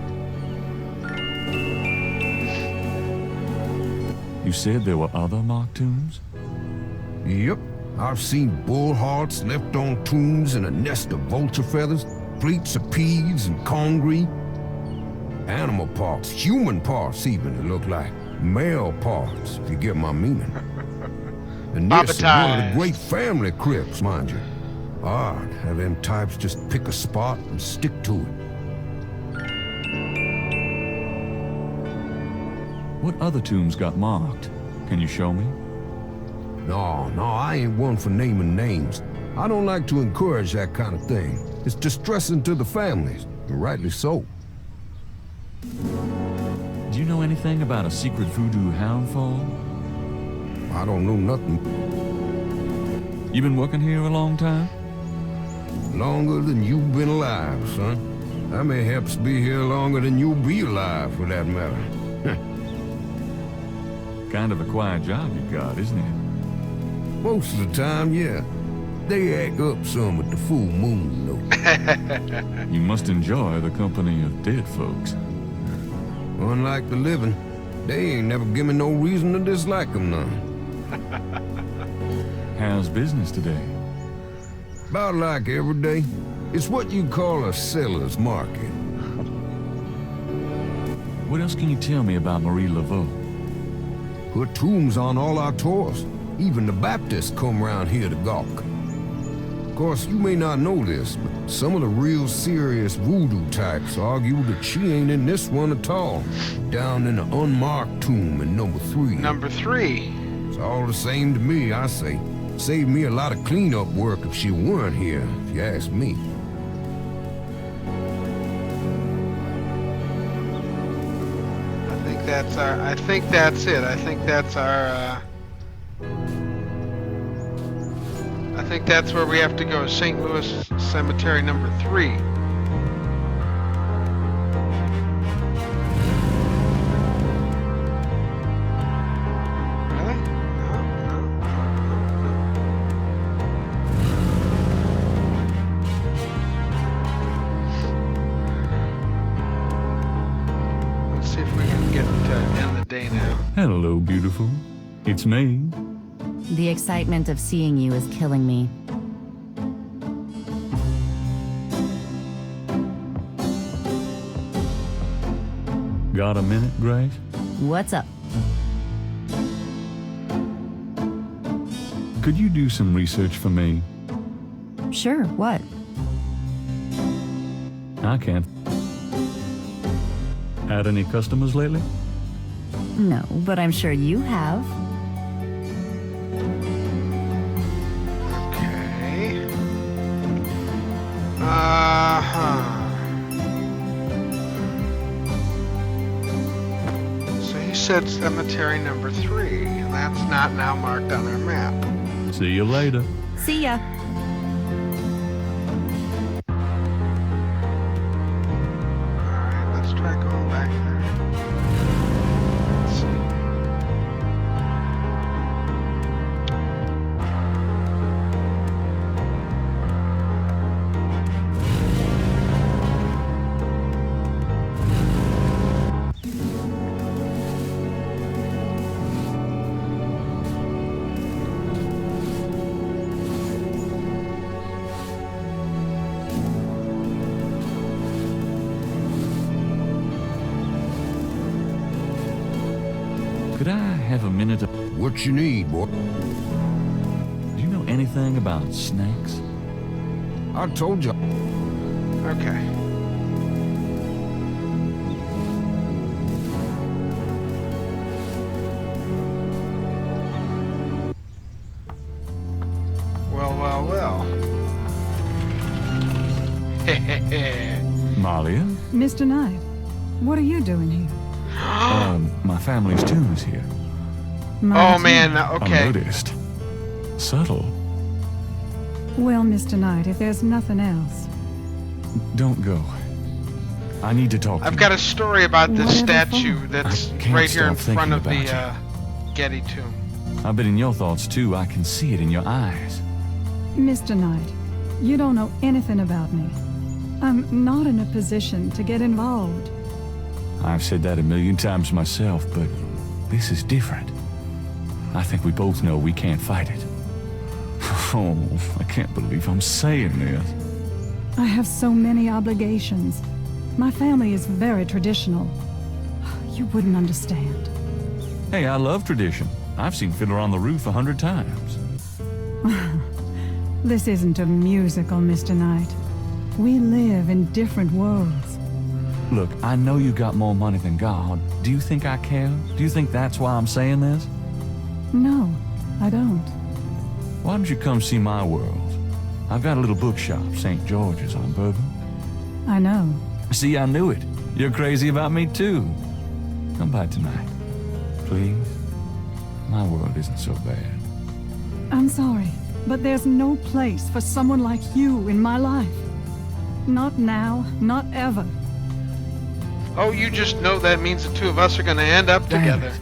You said there were other mock tombs? Yep, I've seen bull hearts left on tombs and a nest of vulture feathers, plates of peas and congreve. Animal parts, human parts even, it look like. Male parts, if you get my meaning. And this is one of the great family crypts, mind you. Odd how them types just pick a spot and stick to it. What other tombs got marked? Can you show me? No, I ain't one for naming names. I don't like to encourage that kind of thing. It's distressing to the families, and rightly so. Do you know anything about a secret voodoo hound fall? I don't know nothing. You been working here a long time? Longer than you've been alive, son. I mayhaps be here longer than you'll be alive, for that matter. Kind of a quiet job you got, isn't it? Most of the time, yeah. They act up some at the full moon, though. You must enjoy the company of dead folks. Unlike the living, they ain't never given no reason to dislike them none. How's business today? About like every day. It's what you call a seller's market. What else can you tell me about Marie Laveau? Her tomb's on all our tours. Even the Baptists come round here to gawk. Of course, you may not know this, but some of the real serious voodoo types argue that she ain't in this one at all. Down in the unmarked tomb in number 3. Number 3. It's all the same to me, I say. Saved me a lot of cleanup work if she weren't here, if you ask me. I think that's it. I think that's where we have to go. St. Louis Cemetery number 3. Really? No. Let's see if we can get to end the day now. Hello, beautiful. It's me. The excitement of seeing you is killing me. Got a minute, Grace? What's up? Could you do some research for me? Sure, what? I can't. Had any customers lately? No, but I'm sure you have. So you said cemetery number 3, and that's not now marked on our map. See you later. See ya. Alright, let's try going back there. Let's see. Could I have a minute of... What you need, boy? Do you know anything about snakes? I told you. Okay. Well. Malia? Mr. Knight, what are you doing here? My family's tomb is here. Oh man, okay. Unnoticed. Subtle. Well, Mr. Knight, if there's nothing else. Don't go. I need to talk to you. I've got a story about this Whatever statue for? that's I can't right here in stop front of thinking the about Getty tomb. I bet in your thoughts too, I can see it in your eyes. Mr. Knight, you don't know anything about me. I'm not in a position to get involved. I've said that a million times myself, but this is different. I think we both know we can't fight it. Oh, I can't believe I'm saying this. I have so many obligations. My family is very traditional. You wouldn't understand. Hey, I love tradition. I've seen Fiddler on the Roof 100 times. This isn't a musical, Mr. Knight. We live in different worlds. Look, I know you got more money than God. Do you think I care? Do you think that's why I'm saying this? No, I don't. Why don't you come see my world? I've got a little bookshop, St. George's on Bourbon. I know. See, I knew it. You're crazy about me too. Come by tonight, please. My world isn't so bad. I'm sorry, but there's no place for someone like you in my life. Not now, not ever. Oh, you just know that means the two of us are going to end up Damn together. it.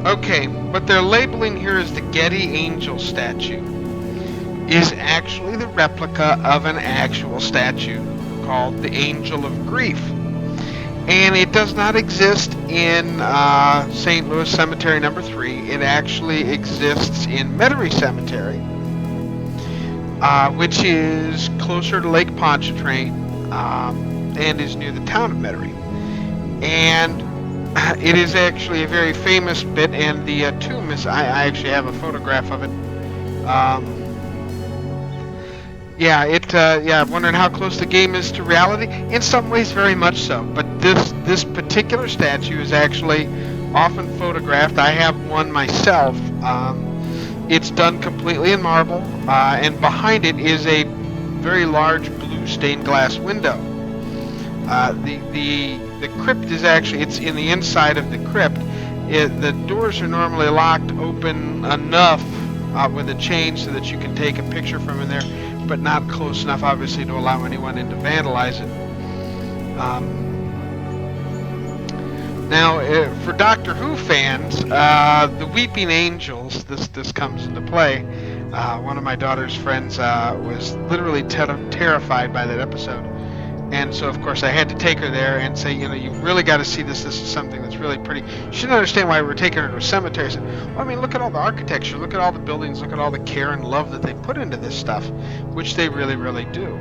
Okay, what they're labeling here as the Getty Angel statue is actually the replica of an actual statue called the Angel of Grief. And it does not exist in St. Louis Cemetery number 3. It actually exists in Metairie Cemetery, which is closer to Lake Pontchartrain and is near the town of Metairie. And it is actually a very famous bit, and the tomb is, I actually have a photograph of it. I'm wondering how close the game is to reality. In some ways, very much so. But this particular statue is actually often photographed. I have one myself. It's done completely in marble, and behind it is a very large blue stained glass window. The crypt is actually, it's in the inside of the crypt. The doors are normally locked open enough with a chain so that you can take a picture from in there, but not close enough, obviously, to allow anyone in to vandalize it. Now, for Doctor Who fans, the Weeping Angels, this comes into play. One of my daughter's friends was literally terrified by that episode. And so, of course, I had to take her there and say, you know, you've really got to see this. This is something that's really pretty. She didn't understand why we were taking her to a cemetery. I said, well, I mean, look at all the architecture. Look at all the buildings. Look at all the care and love that they put into this stuff, which they really, really do.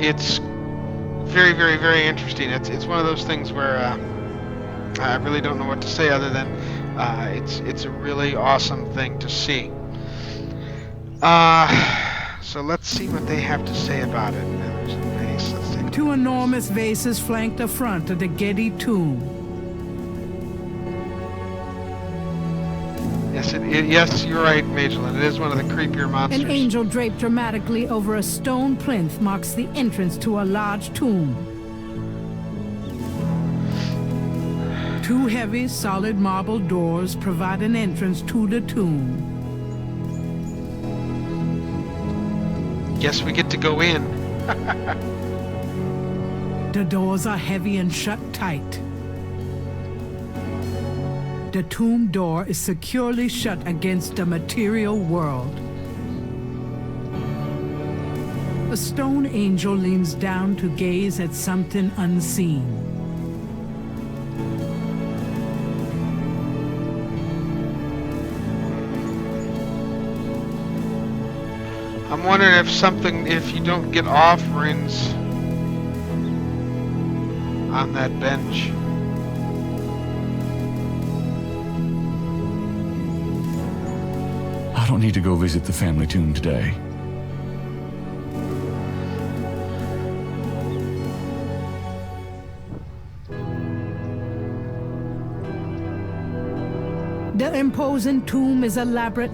It's very, very, very interesting. It's one of those things where I really don't know what to say other than it's a really awesome thing to see. So let's see what they have to say about it. There's a vase. Let's take a look. Two enormous vases flank the front of the Getty tomb. Yes, you're right, Magellan. It is one of the creepier monsters. An angel draped dramatically over a stone plinth marks the entrance to a large tomb. Two heavy, solid marble doors provide an entrance to the tomb. Guess we get to go in. The doors are heavy and shut tight. The tomb door is securely shut against the material world. A stone angel leans down to gaze at something unseen. I'm wondering if you don't get offerings on that bench. I don't need to go visit the family tomb today. The imposing tomb is elaborate.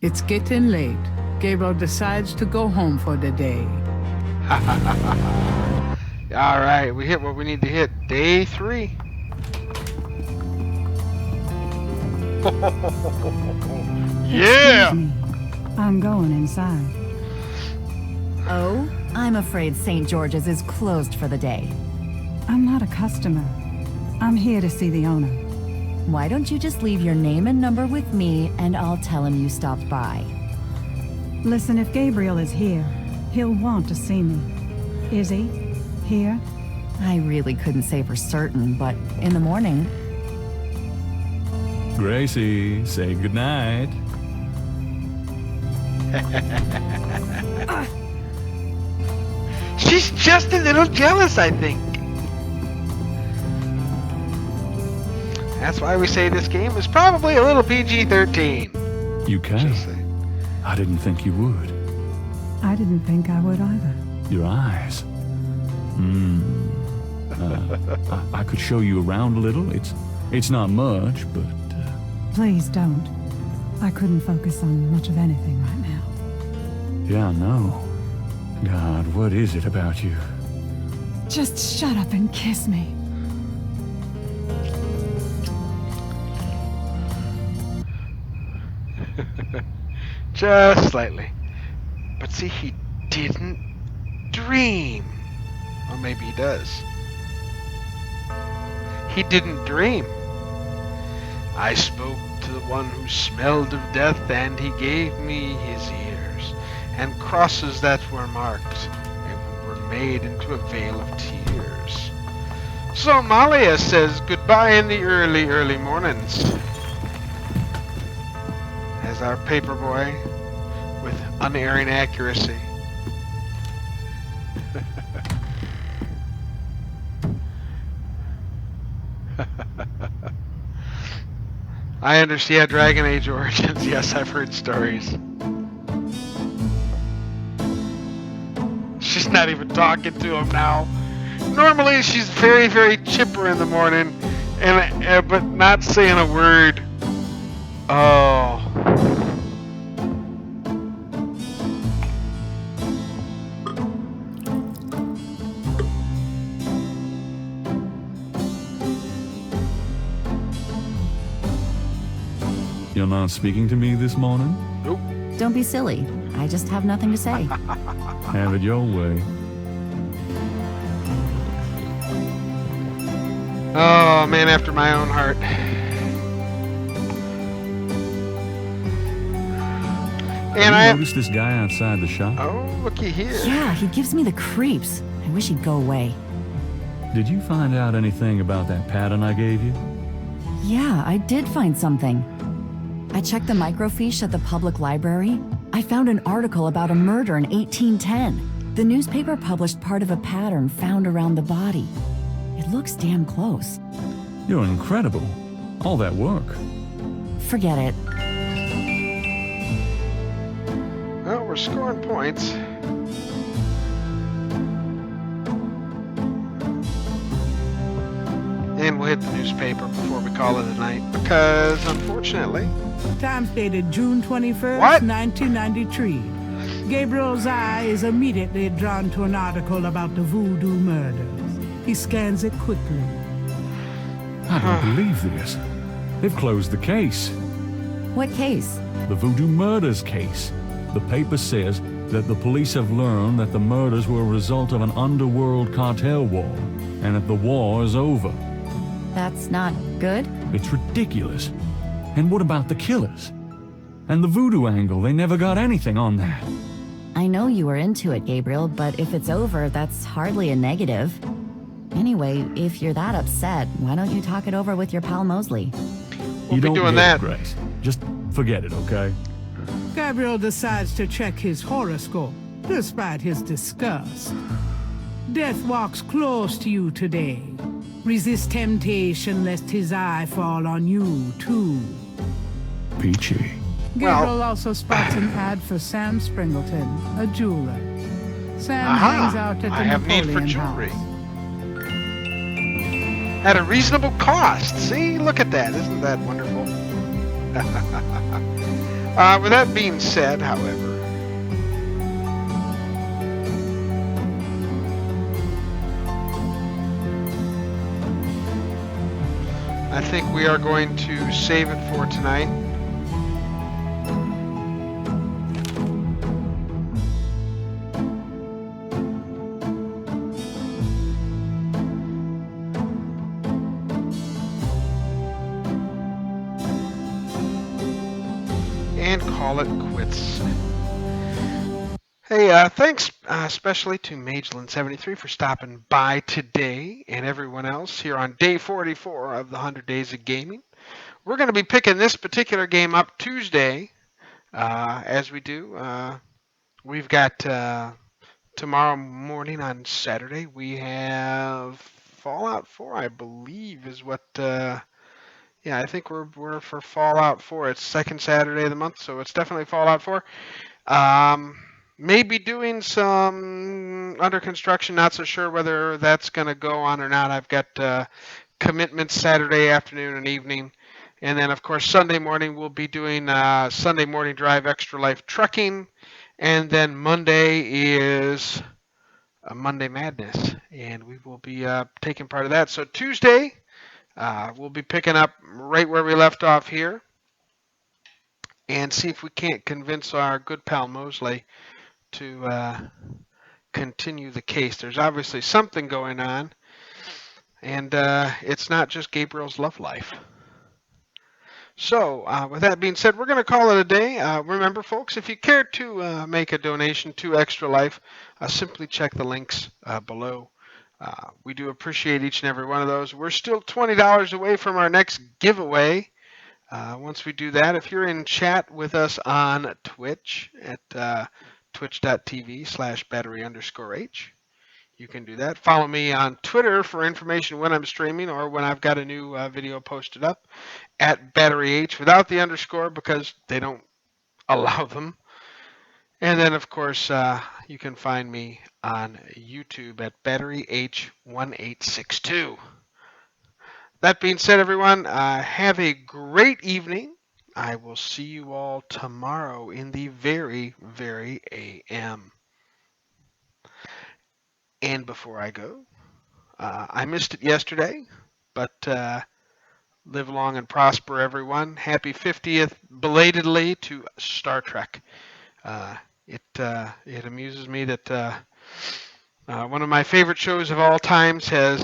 It's getting late. Gabriel decides to go home for the day. All right, we hit what we need to hit. Day 3. Yeah! Excuse me. I'm going inside. Oh, I'm afraid St. George's is closed for the day. I'm not a customer. I'm here to see the owner. Why don't you just leave your name and number with me, and I'll tell him you stopped by. Listen, if Gabriel is here, he'll want to see me. Is he? Here? I really couldn't say for certain, but in the morning. Gracie, say goodnight. She's just a little jealous, I think. That's why we say this game is probably a little PG-13. You can. I didn't think you would. I didn't think I would either. Your eyes. I could show you around a little. It's not much, but... Please don't. I couldn't focus on much of anything right now. Yeah, I know. God, what is it about you? Just shut up and kiss me. Just slightly. But see, he didn't dream. Or maybe he does. He didn't dream. I spoke to the one who smelled of death, and he gave me his ears, and crosses that were marked, and were made into a veil of tears. So Malia says goodbye in the early, early mornings. As our paperboy, with unerring accuracy. I understand Dragon Age Origins. Yes, I've heard stories. She's not even talking to him now. Normally, she's very, very chipper in the morning, and but not saying a word. Oh. You're not speaking to me this morning? Nope. Don't be silly. I just have nothing to say. Have it your way. Oh, man after my own heart. And I noticed this guy outside the shop. Oh, looky here. Yeah, he gives me the creeps. I wish he'd go away. Did you find out anything about that pattern I gave you? Yeah, I did find something. I checked the microfiche at the public library. I found an article about a murder in 1810. The newspaper published part of a pattern found around the body. It looks damn close. You're incredible. All that work. Forget it. Well, we're scoring points. And we'll hit the newspaper before we call it a night, because unfortunately... Times dated June 21st, What? 1993. Gabriel's eye is immediately drawn to an article about the voodoo murders. He scans it quickly. I don't believe this. They've closed the case. What case? The voodoo murders case. The paper says that the police have learned that the murders were a result of an underworld cartel war, and that the war is over. That's not good? It's ridiculous. And what about the killers? And the voodoo angle, they never got anything on that. I know you were into it, Gabriel, but if it's over, that's hardly a negative. Anyway, if you're that upset, why don't you talk it over with your pal Mosley? We'll You be don't doing get that. it, Grace. Just forget it, okay? Gabriel decides to check his horoscope, despite his disgust. Death walks close to you today. Resist temptation lest his eye fall on you, too. Peachy. Gabriel also spots an ad for Sam Springleton, a jeweler. Sam Aha! hangs out at the I have need for Napoleon jewelry. House. At a reasonable cost. See? Look at that. Isn't that wonderful? With that being said, however... I think we are going to save it for tonight. And call it quits. Hey, thanks especially to Magellan73 for stopping by today, and everyone else here on day 44 of the 100 Days of Gaming. We're going to be picking this particular game up Tuesday, as we do. We've got tomorrow morning on Saturday, we have Fallout 4, I believe, is what... yeah, I think we're for Fallout 4. It's second Saturday of the month, so it's definitely Fallout 4. Maybe doing some under construction. Not so sure whether that's going to go on or not. I've got commitments Saturday afternoon and evening. And then, of course, Sunday morning we'll be doing Sunday morning drive Extra Life trucking. And then Monday is Monday Madness. And we will be taking part of that. So Tuesday, we'll be picking up right where we left off here. And see if we can't convince our good pal Mosley to continue the case. There's obviously something going on, and it's not just Gabriel's love life. So, with that being said, we're going to call it a day. Remember, folks, if you care to make a donation to Extra Life, simply check the links below. We do appreciate each and every one of those. We're still $20 away from our next giveaway. Once we do that, if you're in chat with us on Twitch at twitch.tv/battery_h. You can do that. Follow me on Twitter for information when I'm streaming or when I've got a new video posted up at BatteryH without the underscore because they don't allow them. And then, of course, you can find me on YouTube at BatteryH1862. That being said, everyone, have a great evening. I will see you all tomorrow in the very, very AM. And before I go, I missed it yesterday, but live long and prosper, everyone. Happy 50th belatedly to Star Trek. It amuses me that one of my favorite shows of all times has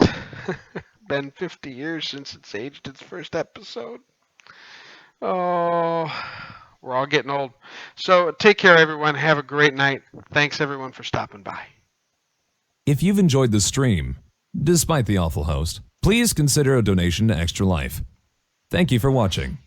been 50 years since it's aged its first episode. Oh, we're all getting old. So take care, everyone. Have a great night. Thanks, everyone, for stopping by. If you've enjoyed the stream, despite the awful host, please consider a donation to Extra Life. Thank you for watching.